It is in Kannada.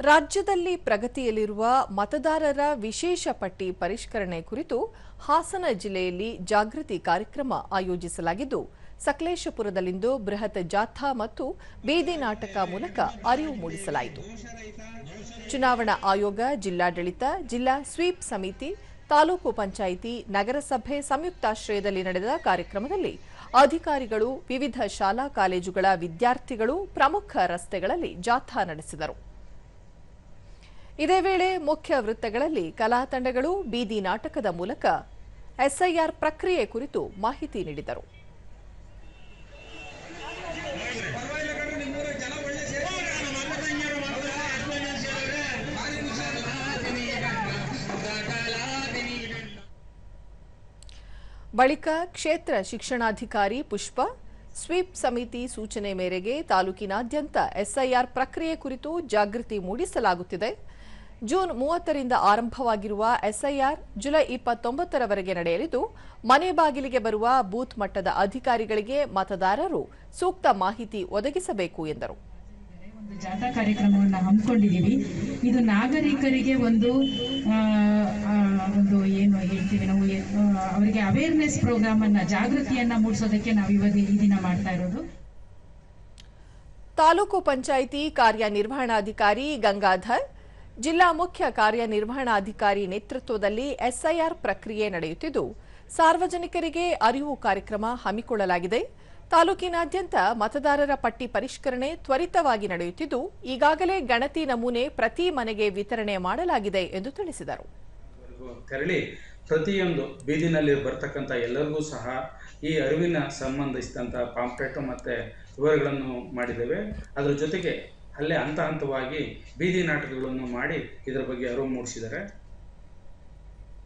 ರಾಜ್ಯದಲ್ಲಿ ಪ್ರಗತಿಯಲ್ಲಿರುವ ಮತದಾರರ ವಿಶೇಷ ಪಟ್ಟಿ ಪರಿಷ್ಕರಣೆ ಕುರಿತು ಹಾಸನ ಜಿಲ್ಲೆಯಲ್ಲಿ ಜಾಗೃತಿ ಕಾರ್ಯಕ್ರಮ ಆಯೋಜಿಸಲಾಗಿದ್ದು, ಸಕಲೇಶಪುರದಲ್ಲಿಂದು ಬೃಹತ್ ಜಾಥಾ ಮತ್ತು ಬೀದಿ ನಾಟಕ ಮೂಲಕ ಅರಿವು ಮೂಡಿಸಲಾಯಿತು. ಚುನಾವಣಾ ಆಯೋಗ, ಜಿಲ್ಲಾಡಳಿತ, ಜಿಲ್ಲಾ ಸ್ವೀಪ್ ಸಮಿತಿ, ತಾಲೂಕು ಪಂಚಾಯಿತಿ, ನಗರಸಭೆ ಸಂಯುಕ್ತಾಶ್ರಯದಲ್ಲಿ ನಡೆದ ಕಾರ್ಯಕ್ರಮದಲ್ಲಿ ಅಧಿಕಾರಿಗಳು, ವಿವಿಧ ಶಾಲಾ ಕಾಲೇಜುಗಳ ವಿದ್ಯಾರ್ಥಿಗಳು ಪ್ರಮುಖ ರಸ್ತೆಗಳಲ್ಲಿ ಜಾಥಾ ನಡೆಸಿದರು. ಇದೇ ವೇಳೆ ಮುಖ್ಯ ವೃತ್ತಗಳಲ್ಲಿ ಕಲಾ ತಂಡಗಳು ಬೀದಿ ನಾಟಕದ ಮೂಲಕ ಎಸ್ಐಆರ್ ಪ್ರಕ್ರಿಯೆ ಕುರಿತು ಮಾಹಿತಿ ನೀಡಿದರು. ಬಳಿಕ ಕ್ಷೇತ್ರ ಶಿಕ್ಷಣಾಧಿಕಾರಿ ಪುಷ್ಪ, ಸ್ವೀಪ್ ಸಮಿತಿ ಸೂಚನೆ ಮೇರೆಗೆ ತಾಲೂಕಿನಾದ್ಯಂತ ಎಸ್ಐಆರ್ ಪ್ರಕ್ರಿಯೆ ಕುರಿತು ಜಾಗೃತಿ ಮೂಡಿಸಲಾಗುತ್ತಿದೆ. ಜೂನ್ 30ರಿಂದ ಆರಂಭವಾಗಿರುವ ಎಸ್ಐಆರ್ ಜುಲೈ 29ರವರೆಗೆ ನಡೆಯಲಿದ್ದು, ಮನೆ ಬಾಗಿಲಿಗೆ ಬರುವ ಬೂತ್ ಮಟ್ಟದ ಅಧಿಕಾರಿಗಳಿಗೆ ಮತದಾರರು ಸೂಕ್ತ ಮಾಹಿತಿ ಒದಗಿಸಬೇಕು ಎಂದರು. ಜಾಥಾ ಕಾರ್ಯಕ್ರಮವನ್ನು ಹಮ್ಮಿಕೊಂಡಿದ್ದೀವಿ. ಇದು ನಾಗರಿಕರಿಗೆ ಒಂದು ಏನು ಹೇಳ್ತೀವಿ ನಾವು, ಅವರಿಗೆ ಅವೇರ್ನೆಸ್ ಪ್ರೋಗ್ರಾಮ್ ಅನ್ನ, ಜಾಗೃತಿಯನ್ನ ಮೂಡಿಸೋದಕ್ಕೆ ನಾವು ಈ ದಿನ ಮಾಡ್ತಾ ಇರೋದು. ತಾಲೂಕು ಪಂಚಾಯಿತಿ ಕಾರ್ಯನಿರ್ವಹಣಾಧಿಕಾರಿ ಗಂಗಾಧರ್, ಜಿಲ್ಲಾ ಮುಖ್ಯ ಕಾರ್ಯನಿರ್ವಹಣಾಧಿಕಾರಿ ನೇತೃತ್ವದಲ್ಲಿ ಎಸ್ಐಆರ್ ಪ್ರಕ್ರಿಯೆ ನಡೆಯುತ್ತಿದ್ದು, ಸಾರ್ವಜನಿಕರಿಗೆ ಅರಿವು ಕಾರ್ಯಕ್ರಮ ಹಮ್ಮಿಕೊಳ್ಳಲಾಗಿದೆ. ತಾಲೂಕಿನಾದ್ಯಂತ ಮತದಾರರ ಪಟ್ಟಿ ಪರಿಷ್ಕರಣೆ ತ್ವರಿತವಾಗಿ ನಡೆಯುತ್ತಿದ್ದು, ಈಗಾಗಲೇ ಗಣತಿ ನಮೂನೆ ಪ್ರತಿ ಮನೆಗೆ ವಿತರಣೆ ಮಾಡಲಾಗಿದೆ ಎಂದು ತಿಳಿಸಿದರು. ತೆರಳಿ ಪ್ರತಿಯೊಂದು ಬೀದಿನಲ್ಲಿ ಬರ್ತಕ್ಕಂಥ ಎಲ್ಲರಿಗೂ ಸಹ ಈ ಅರಿವಿನ ಸಂಬಂಧಿಸಿದಂಥ ಪಾಂಪ್ಲೆಟ್ ಮತ್ತು ವಿವರಗಳನ್ನು ಮಾಡಿದ್ದೇವೆ. ಅದರ ಜೊತೆಗೆ ಅಲ್ಲೇ ಹಂತವಾಗಿ ಬೀದಿ ನಾಟಕಗಳನ್ನು ಮಾಡಿ ಇದರ ಬಗ್ಗೆ ಅರಿವು ಮೂಡಿಸಿದ್ದಾರೆ.